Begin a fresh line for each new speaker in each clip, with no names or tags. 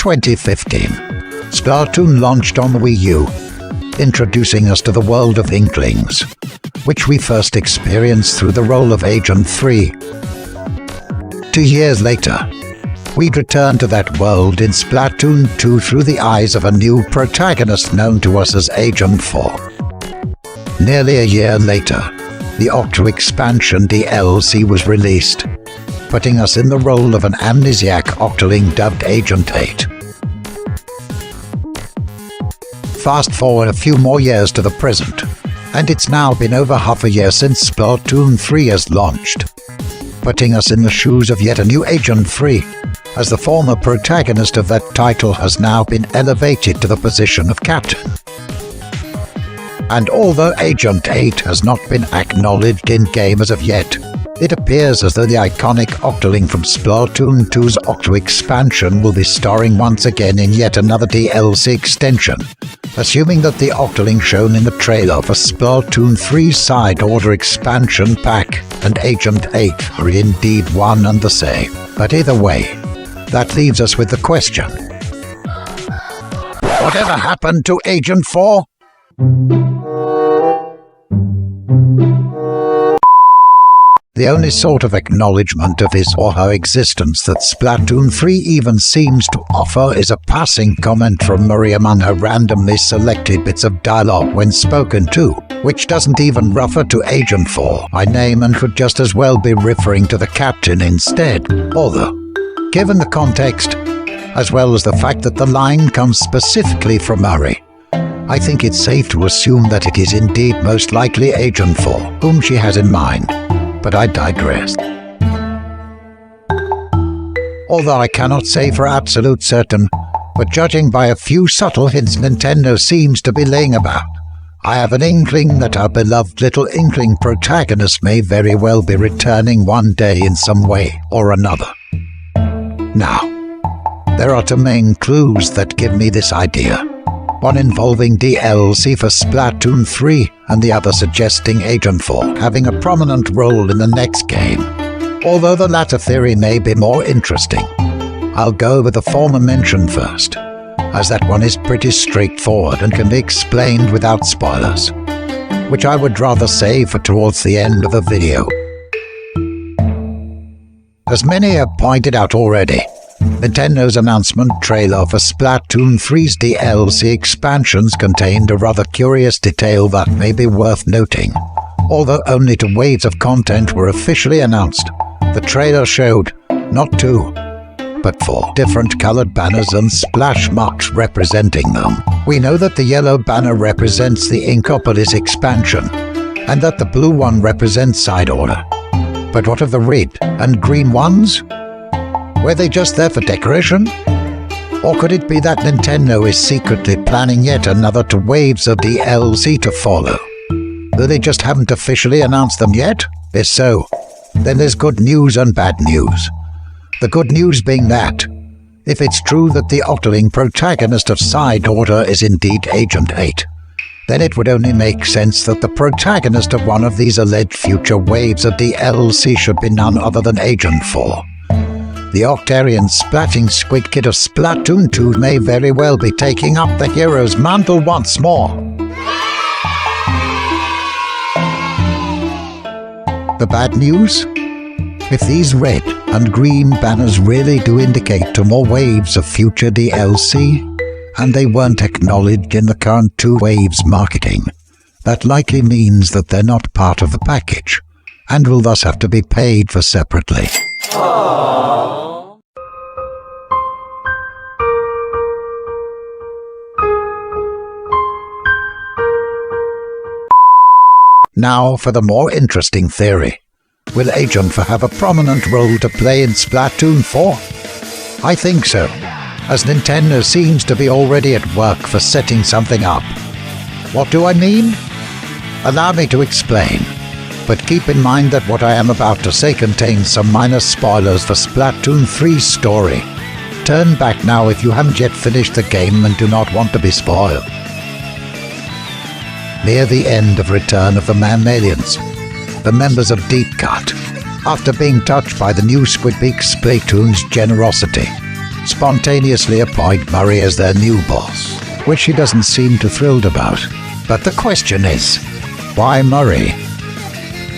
2015, Splatoon launched on the Wii U, introducing us to the world of Inklings, which we first experienced through the role of Agent 3. 2 years later, we'd return to that world in Splatoon 2 through the eyes of a new protagonist known to us as Agent 4. Nearly a year later, the Octo expansion DLC was released, putting us in the role of an amnesiac Octoling dubbed Agent 8. Fast forward a few more years to the present, and it's now been over half a year since Splatoon 3 has launched, putting us in the shoes of yet a new Agent 3, as the former protagonist of that title has now been elevated to the position of captain. And although Agent 8 has not been acknowledged in-game as of yet, it appears as though the iconic Octoling from Splatoon 2's Octo expansion will be starring once again in yet another DLC extension, assuming that the Octoling shown in the trailer for Splatoon 3's Side Order expansion pack and Agent 8 are indeed one and the same. But either way, that leaves us with the question: whatever happened to Agent 4? The only sort of acknowledgement of his or her existence that Splatoon 3 even seems to offer is a passing comment from Marie among her randomly selected bits of dialogue when spoken to, which doesn't even refer to Agent 4 by name and could just as well be referring to the captain instead. Although, given the context, as well as the fact that the line comes specifically from Marie, I think it's safe to assume that it is indeed most likely Agent 4 whom she has in mind. But I digress. Although I cannot say for absolute certain, but judging by a few subtle hints Nintendo seems to be laying about, I have an inkling that our beloved little Inkling protagonist may very well be returning one day in some way or another. Now, there are two main clues that give me this idea. One involving DLC for Splatoon 3 and the other suggesting Agent 4 having a prominent role in the next game. Although the latter theory may be more interesting, I'll go with the former mentioned first, as that one is pretty straightforward and can be explained without spoilers, which I would rather save for towards the end of the video. As many have pointed out already, Nintendo's announcement trailer for Splatoon 3's DLC expansions contained a rather curious detail that may be worth noting. Although only 2 waves of content were officially announced, the trailer showed not 2, but 4 different colored banners and splash marks representing them. We know that the yellow banner represents the Inkopolis expansion, and that the blue one represents Side Order. But what of the red and green ones? Were they just there for decoration? Or could it be that Nintendo is secretly planning yet another 2 waves of DLC to follow? Though they just haven't officially announced them yet? If so, then there's good news and bad news. The good news being that, if it's true that the Octoling protagonist of Side Order is indeed Agent 8, then it would only make sense that the protagonist of one of these alleged future waves of DLC should be none other than Agent 4. The Octarian splatting squid kid of Splatoon 2 may very well be taking up the hero's mantle once more. The bad news? If these red and green banners really do indicate 2 more waves of future DLC, and they weren't acknowledged in the current 2 waves marketing, that likely means that they're not part of the package, and will thus have to be paid for separately. Aww. Now for the more interesting theory. Will Agent 4 have a prominent role to play in Splatoon 4? I think so, as Nintendo seems to be already at work for setting something up. What do I mean? Allow me to explain, but keep in mind that what I am about to say contains some minor spoilers for Splatoon 3's story. Turn back now if you haven't yet finished the game and do not want to be spoiled. Near the end of Return of the Mammalians, the members of Deep Cut, after being touched by the new Squidbeak Splatoon's generosity, spontaneously appoint Murray as their new boss, which she doesn't seem too thrilled about. But the question is, why Murray?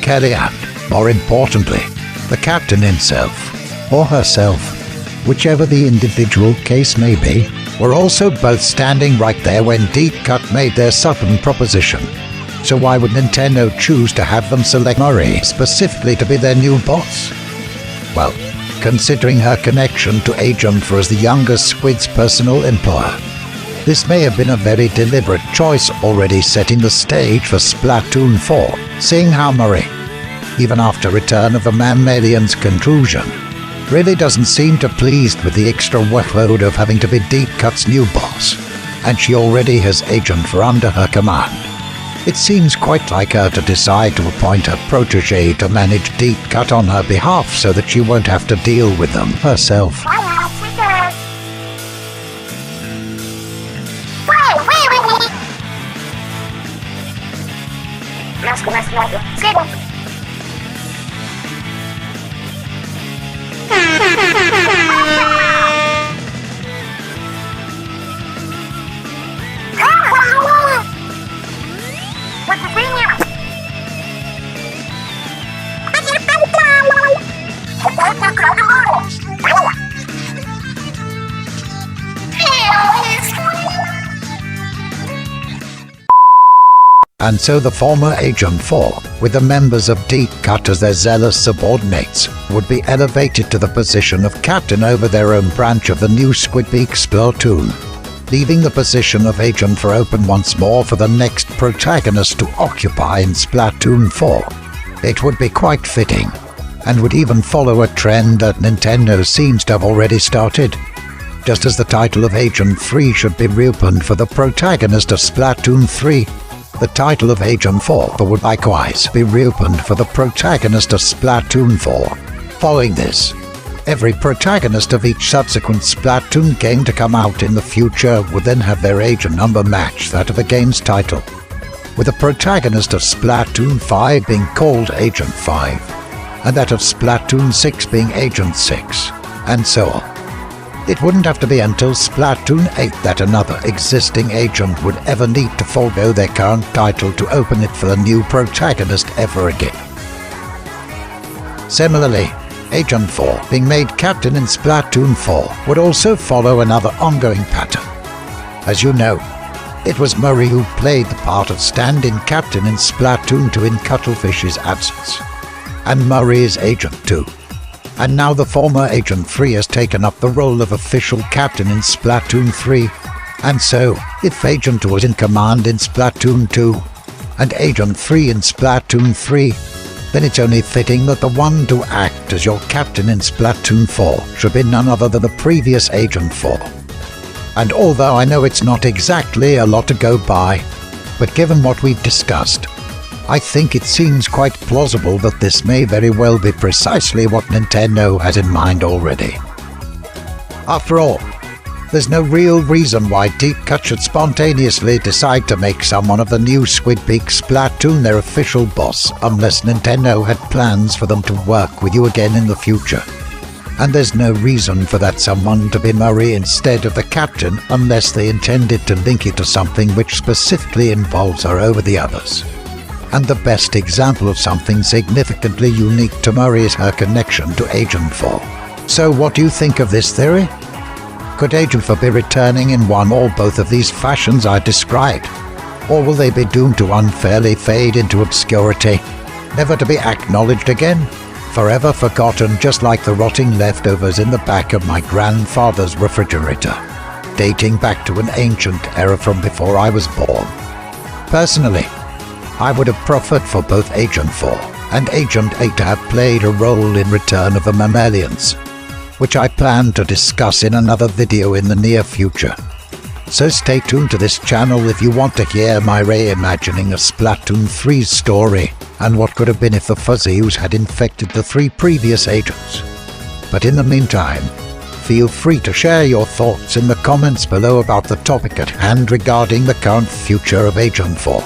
Kelly and, more importantly, the captain himself, or herself, whichever the individual case may be, were also both standing right there when Deep Cut made their sudden proposition. So why would Nintendo choose to have them select Murray specifically to be their new boss? Well, considering her connection to Agent for as the youngest Squid's personal employer, this may have been a very deliberate choice, already setting the stage for Splatoon 4, seeing how Murray, even after Return of the Mammalian's conclusion, really doesn't seem too pleased with the extra workload of having to be Deep Cut's new boss, and she already has Agent for under her command. It seems quite like her to decide to appoint her protege to manage Deep Cut on her behalf so that she won't have to deal with them herself. And so the former Agent 4, with the members of Deep Cut as their zealous subordinates, would be elevated to the position of captain over their own branch of the new Squidbeak Splatoon, leaving the position of Agent 4 open once more for the next protagonist to occupy in Splatoon 4. It would be quite fitting, and would even follow a trend that Nintendo seems to have already started. Just as the title of Agent 3 should be reopened for the protagonist of Splatoon 3, the title of Agent 4 would likewise be reopened for the protagonist of Splatoon 4. Following this, every protagonist of each subsequent Splatoon game to come out in the future would then have their agent number match that of the game's title, with the protagonist of Splatoon 5 being called Agent 5, and that of Splatoon 6 being Agent 6, and so on. It wouldn't have to be until Splatoon 8 that another existing agent would ever need to forego their current title to open it for the new protagonist ever again. Similarly, Agent 4 being made captain in Splatoon 4 would also follow another ongoing pattern. As you know, it was Murray who played the part of stand-in captain in Splatoon 2 in Cuttlefish's absence, and Murray is Agent 2. And now the former Agent 3 has taken up the role of official captain in Splatoon 3, and so, if Agent 2 was in command in Splatoon 2, and Agent 3 in Splatoon 3, then it's only fitting that the one to act as your captain in Splatoon 4 should be none other than the previous Agent 4. And although I know it's not exactly a lot to go by, but given what we've discussed, I think it seems quite plausible that this may very well be precisely what Nintendo has in mind already. After all, there's no real reason why Deep Cut should spontaneously decide to make someone of the new Squidbeak Splatoon their official boss unless Nintendo had plans for them to work with you again in the future. And there's no reason for that someone to be Murray instead of the captain unless they intended to link it to something which specifically involves her over the others. And the best example of something significantly unique to Murray is her connection to Agent 4. So what do you think of this theory? Could Agent 4 be returning in one or both of these fashions I described? Or will they be doomed to unfairly fade into obscurity, never to be acknowledged again, forever forgotten just like the rotting leftovers in the back of my grandfather's refrigerator, dating back to an ancient era from before I was born? Personally, I would have preferred for both Agent 4 and Agent 8 to have played a role in Return of the Mammalians, which I plan to discuss in another video in the near future. So stay tuned to this channel if you want to hear my reimagining of Splatoon 3's story and what could have been if the Fuzzies had infected the 3 previous agents. But in the meantime, feel free to share your thoughts in the comments below about the topic at hand regarding the current future of Agent 4.